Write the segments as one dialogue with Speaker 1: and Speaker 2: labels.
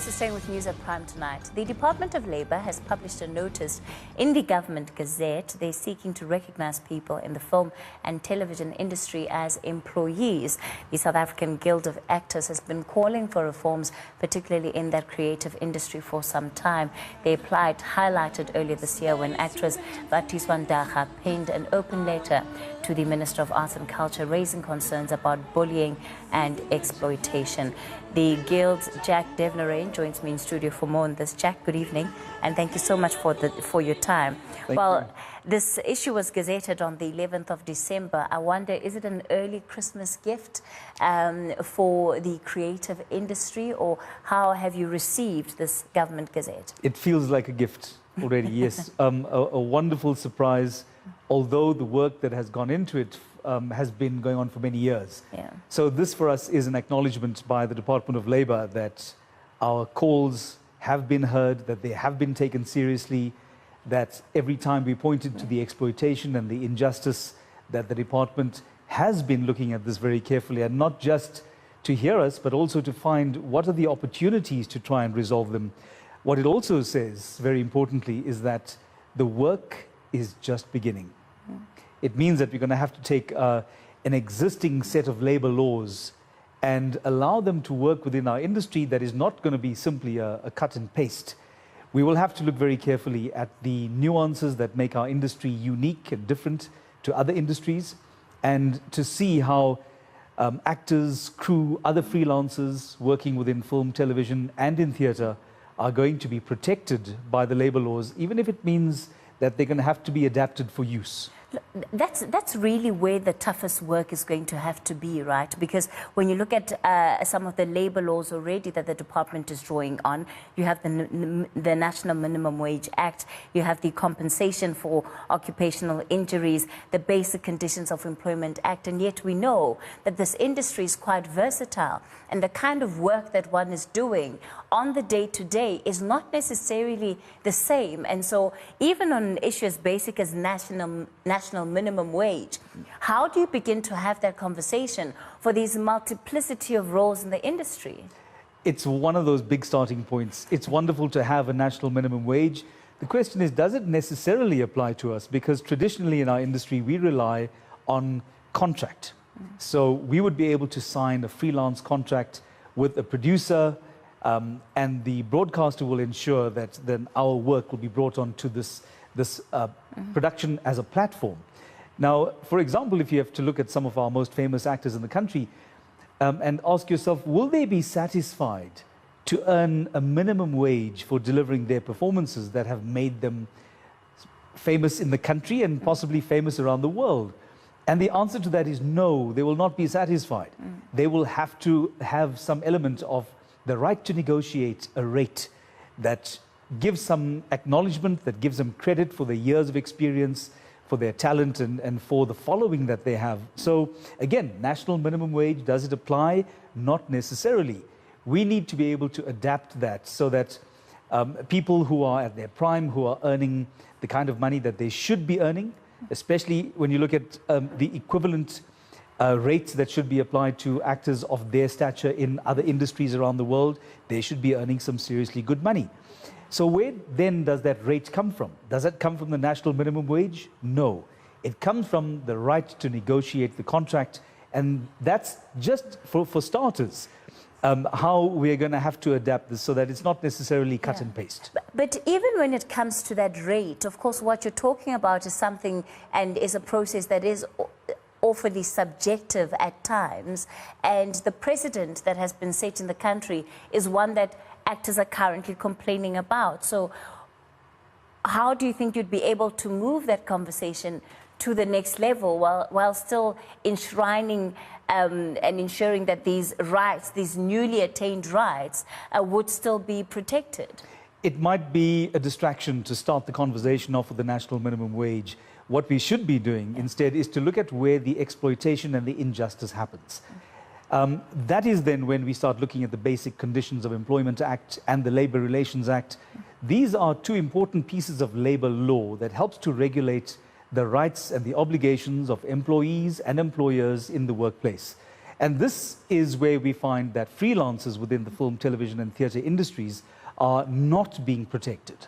Speaker 1: Thanks for staying with News at Prime tonight. The Department of Labour has published a notice in the Government Gazette. They're seeking to recognise people in the film and television industry as employees. The South African Guild of Actors has been calling for reforms, particularly in that creative industry, for some time. They highlighted earlier this year when actress Vatiswa Ndaga penned an open letter to the Minister of Arts and Culture raising concerns about bullying and exploitation. The Guild's Jack Devnarain joins me in studio for more on this. Jack, good evening, and thank you so much for your time.
Speaker 2: Thank you.
Speaker 1: This issue was gazetted on the 11th of December. I wonder, is it an early Christmas gift for the creative industry, or how have you received this Government Gazette?
Speaker 2: It feels like a gift already, yes. A wonderful surprise, although the work that has gone into it has been going on for many years.
Speaker 1: Yeah.
Speaker 2: So this for us is an acknowledgement by the Department of Labour that our calls have been heard, that they have been taken seriously, that every time we pointed to the exploitation and the injustice, that the department has been looking at this very carefully, and not just to hear us, but also to find what are the opportunities to try and resolve them. What it also says, very importantly, is that the work is just beginning. It means that we're going to have to take an existing set of labour laws and allow them to work within our industry that is not going to be simply a cut and paste. We will have to look very carefully at the nuances that make our industry unique and different to other industries, and to see how actors, crew, other freelancers working within film, television and in theatre are going to be protected by the labour laws, even if it means that they're going to have to be adapted for use.
Speaker 1: That's really where the toughest work is going to have to be, right? Because when you look at some of the labour laws already that the department is drawing on, you have the National Minimum Wage Act, you have the Compensation for Occupational Injuries, the Basic Conditions of Employment Act, and yet we know that this industry is quite versatile, and the kind of work that one is doing on the day-to-day is not necessarily the same. And so even on an issue as basic as national minimum wage, how do you begin to have that conversation for these multiplicity of roles in the industry?
Speaker 2: It's one of those big starting points. It's wonderful to have a national minimum wage. The question is, does it necessarily apply to us? Because traditionally in our industry, we rely on contract. So we would be able to sign a freelance contract with a producer, and the broadcaster will ensure that then our work will be brought onto this production as a platform. Now, for example, if you have to look at some of our most famous actors in the country and ask yourself, will they be satisfied to earn a minimum wage for delivering their performances that have made them famous in the country and possibly famous around the world? And the answer to that is no, they will not be satisfied. They will have to have some element of the right to negotiate a rate that gives some acknowledgement, that gives them credit for their years of experience, for their talent, and for the following that they have. So again, national minimum wage, does it apply? Not necessarily. We need to be able to adapt that so that people who are at their prime, who are earning the kind of money that they should be earning, especially when you look at the equivalent rates that should be applied to actors of their stature in other industries around the world, they should be earning some seriously good money. So where then does that rate come from? Does it come from the national minimum wage? No. It comes from the right to negotiate the contract, and that's just for starters. How we're going to have to adapt this so that it's not necessarily cut and paste.
Speaker 1: But even when it comes to that rate, of course, what you're talking about is something and is a process that is awfully subjective at times, and the precedent that has been set in the country is one that actors are currently complaining about. So how do you think you'd be able to move that conversation to the next level while still enshrining and ensuring that these rights, these newly attained rights, would still be protected?
Speaker 2: It might be a distraction to start the conversation off with the national minimum wage. What we should be doing instead is to look at where the exploitation and the injustice happens. That is then when we start looking at the Basic Conditions of Employment Act and the Labour Relations Act. These are two important pieces of labour law that helps to regulate the rights and the obligations of employees and employers in the workplace. And this is where we find that freelancers within the film, television and theatre industries are not being protected.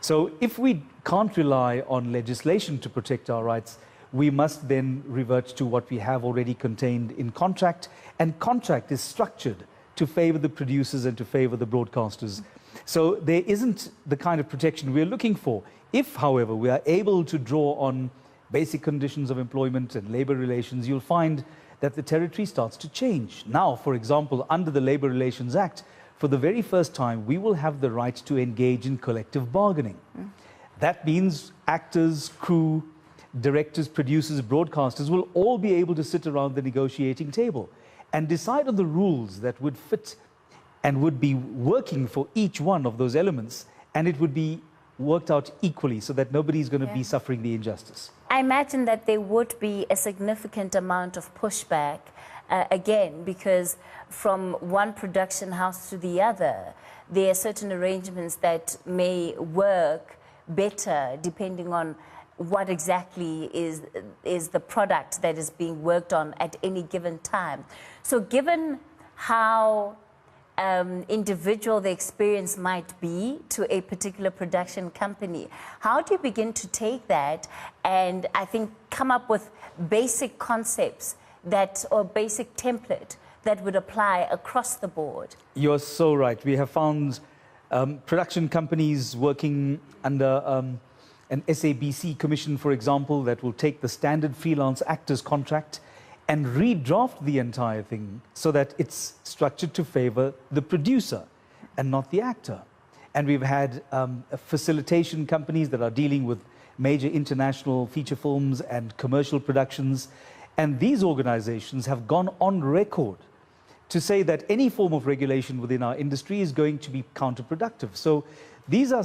Speaker 2: So if we can't rely on legislation to protect our rights, we must then revert to what we have already contained in contract, and contract is structured to favor the producers and to favor the broadcasters. So there isn't the kind of protection we're looking for. If, however, we are able to draw on basic conditions of employment and labor relations, you'll find that the territory starts to change. Now, for example, under the Labor Relations Act, for the very first time, we will have the right to engage in collective bargaining. That means actors, crew, directors, producers, broadcasters will all be able to sit around the negotiating table and decide on the rules that would fit and would be working for each one of those elements, and it would be worked out equally so that nobody's going to be suffering the injustice.
Speaker 1: I imagine that there would be a significant amount of pushback, again, because from one production house to the other, there are certain arrangements that may work better depending on what exactly is the product that is being worked on at any given time. So given how individual the experience might be to a particular production company, how do you begin to take that and I think come up with basic concepts that, or basic template that would apply across the board?
Speaker 2: You're so right. We have found production companies working under an SABC commission, for example, that will take the standard freelance actors contract and redraft the entire thing so that it's structured to favor the producer and not the actor. And we've had facilitation companies that are dealing with major international feature films and commercial productions. And these organizations have gone on record to say that any form of regulation within our industry is going to be counterproductive. So these are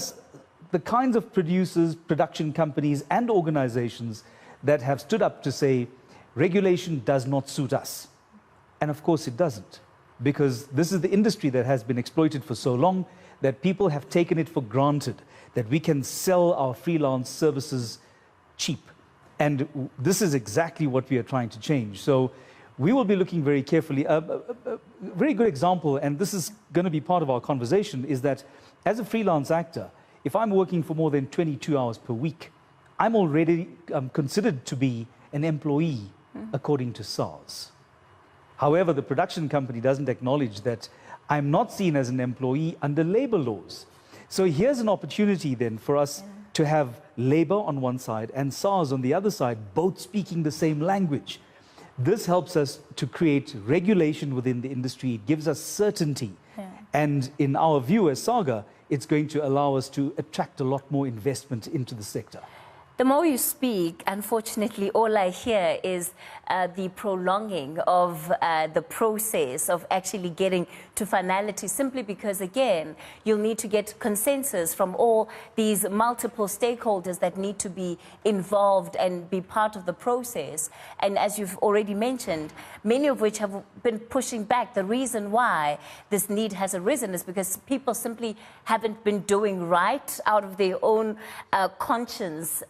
Speaker 2: the kinds of producers, production companies and organizations that have stood up to say regulation does not suit us. And of course it doesn't, because this is the industry that has been exploited for so long that people have taken it for granted that we can sell our freelance services cheap. And this is exactly what we are trying to change. So we will be looking very carefully. A very good example, and this is going to be part of our conversation, is that as a freelance actor, if I'm working for more than 22 hours per week, I'm already considered to be an employee according to SARS. However, the production company doesn't acknowledge that I'm not seen as an employee under labor laws. So here's an opportunity then for us to have labor on one side and SARS on the other side, both speaking the same language. This helps us to create regulation within the industry. It gives us certainty. And in our view as SAGA, it's going to allow us to attract a lot more investment into the sector.
Speaker 1: The more you speak, unfortunately, all I hear is the prolonging of the process of actually getting to finality, simply because, again, you'll need to get consensus from all these multiple stakeholders that need to be involved and be part of the process. And as you've already mentioned, many of which have been pushing back. The reason why this need has arisen is because people simply haven't been doing right out of their own conscience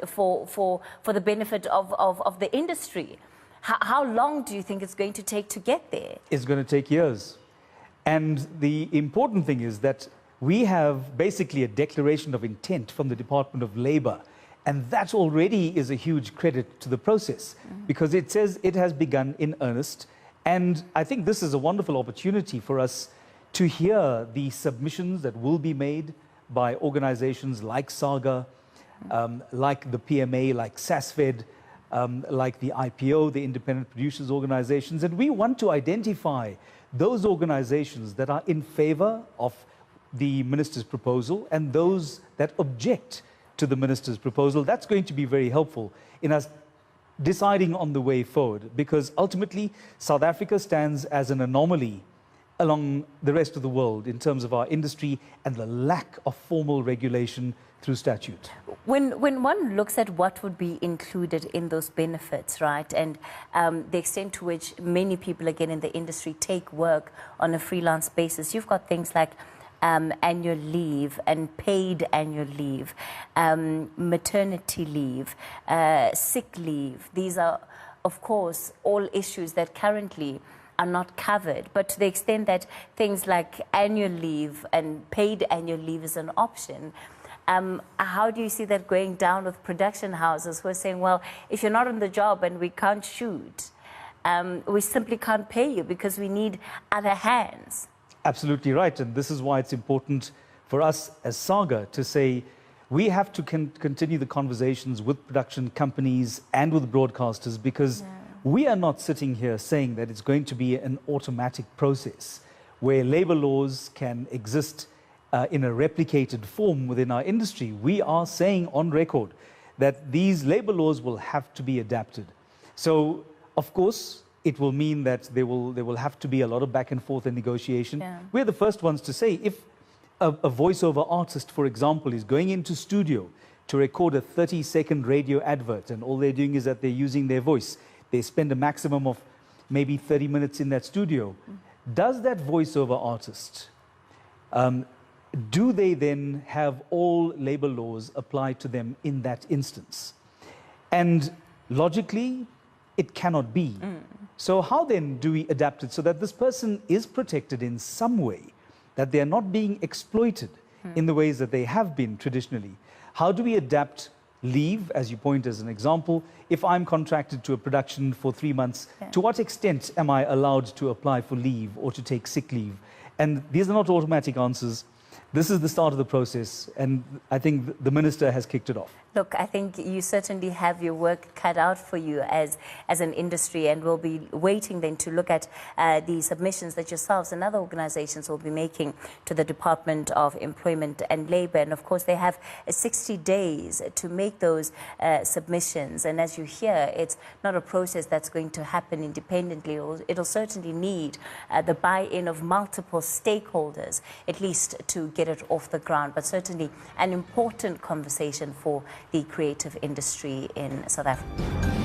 Speaker 1: for the benefit of the industry. How long do you think it's going to take to get there? It's
Speaker 2: going to take years. And the important thing is that we have basically a declaration of intent from the Department of Labor. And that already is a huge credit to the process, because it says it has begun in earnest. And I think this is a wonderful opportunity for us to hear the submissions that will be made by organizations like SAGA, like the PMA, like SASFED, like the IPO, the Independent Producers Organizations. And we want to identify those organizations that are in favor of the minister's proposal and those that object to the minister's proposal. That's going to be very helpful in us deciding on the way forward, because ultimately South Africa stands as an anomaly along the rest of the world in terms of our industry and the lack of formal regulation through statute.
Speaker 1: When one looks at what would be included in those benefits, right, and the extent to which many people, again, in the industry take work on a freelance basis, you've got things like annual leave and paid annual leave, maternity leave, sick leave. These are of course, all issues that currently are not covered, but to the extent that things like annual leave and paid annual leave is an option, how do you see that going down with production houses who are saying, well, if you're not on the job and we can't shoot, we simply can't pay you because we need other hands?
Speaker 2: Absolutely right. And this is why it's important for us as SAGA to say we have to continue the conversations with production companies and with broadcasters, because we are not sitting here saying that it's going to be an automatic process where labor laws can exist in a replicated form within our industry. We are saying on record that these labor laws will have to be adapted. So, of course, it will mean that there will have to be a lot of back and forth and negotiation. We're the first ones to say, if a voiceover artist, for example, is going into studio to record a 30-second radio advert, and all they're doing is that they're using their voice, they spend a maximum of maybe 30 minutes in that studio. Does that voiceover artist, do they then have all labor laws apply to them in that instance? And logically, it cannot be. So how then do we adapt it so that this person is protected in some way, that they are not being exploited in the ways that they have been traditionally? How do we adapt leave, as you point as an example? If I'm contracted to a production for 3 months, to what extent am I allowed to apply for leave or to take sick leave? And these are not automatic answers. This is the start of the process, and I think the minister has kicked it off.
Speaker 1: Look, I think you certainly have your work cut out for you as an industry, and we'll be waiting then to look at the submissions that yourselves and other organizations will be making to the Department of Employment and Labour. And of course, they have 60 days to make those submissions. And as you hear, it's not a process that's going to happen independently. It'll certainly need the buy-in of multiple stakeholders, at least to get it off the ground. But certainly an important conversation for the creative industry in South Africa.